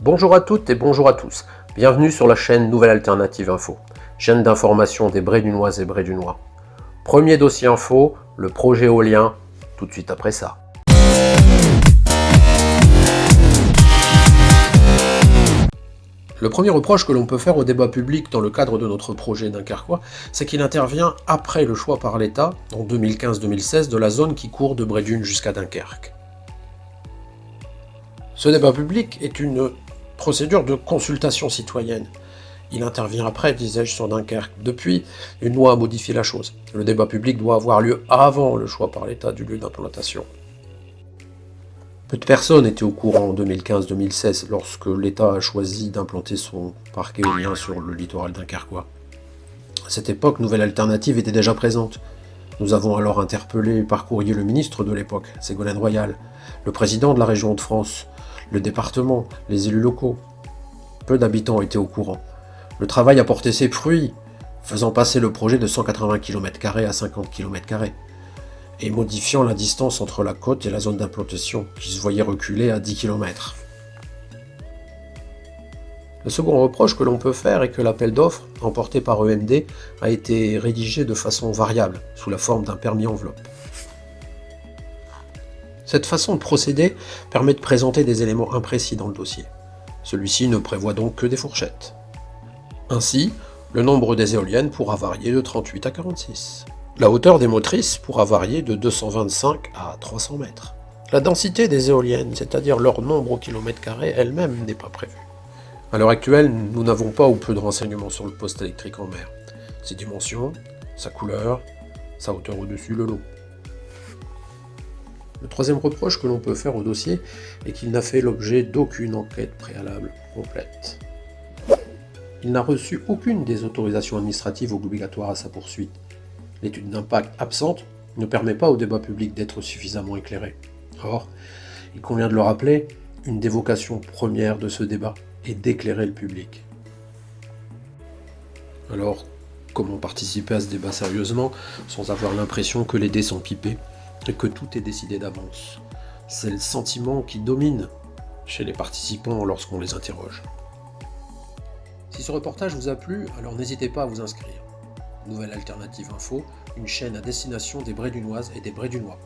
Bonjour à toutes et bonjour à tous, bienvenue sur la chaîne Nouvelle Alternative Info, chaîne d'information des Brédunoises et Brédunois. Premier dossier info, le projet éolien, tout de suite après ça. Le premier reproche que l'on peut faire au débat public dans le cadre de notre projet dunkerquois, c'est qu'il intervient après le choix par l'État, en 2015-2016, de la zone qui court de Brédune jusqu'à Dunkerque. Ce débat public est une procédure de consultation citoyenne. Il intervient après, disais-je, sur Dunkerque. Depuis, une loi a modifié la chose. Le débat public doit avoir lieu avant le choix par l'État du lieu d'implantation. Peu de personnes étaient au courant en 2015-2016 lorsque l'État a choisi d'implanter son parc éolien sur le littoral dunkerquois. À cette époque, Nouvelle Alternative était déjà présente. Nous avons alors interpellé par courrier le ministre de l'époque, Ségolène Royal, le président de la région Hauts-de-France, le département, les élus locaux. Peu d'habitants étaient au courant. Le travail a porté ses fruits, faisant passer le projet de 180 km² à 50 km², et modifiant la distance entre la côte et la zone d'implantation, qui se voyait reculer à 10 km. Le second reproche que l'on peut faire est que l'appel d'offres, emporté par EMD, a été rédigé de façon variable, sous la forme d'un permis enveloppe. Cette façon de procéder permet de présenter des éléments imprécis dans le dossier. Celui-ci ne prévoit donc que des fourchettes. Ainsi, le nombre des éoliennes pourra varier de 38 à 46. La hauteur des motrices pourra varier de 225 à 300 mètres. La densité des éoliennes, c'est-à-dire leur nombre au kilomètre carré, elle-même n'est pas prévue. À l'heure actuelle, nous n'avons pas ou peu de renseignements sur le poste électrique en mer. Ses dimensions, sa couleur, sa hauteur au-dessus le lot. Le troisième reproche que l'on peut faire au dossier est qu'il n'a fait l'objet d'aucune enquête préalable complète. Il n'a reçu aucune des autorisations administratives obligatoires à sa poursuite. L'étude d'impact absente ne permet pas au débat public d'être suffisamment éclairé. Or, il convient de le rappeler, une des vocations premières de ce débat est d'éclairer le public. Alors, comment participer à ce débat sérieusement sans avoir l'impression que les dés sont pipés et que tout est décidé d'avance? C'est le sentiment qui domine chez les participants lorsqu'on les interroge. Si ce reportage vous a plu, alors n'hésitez pas à vous inscrire. Nouvelle Alternative Info, une chaîne à destination des Brédunoises et des Brédunois.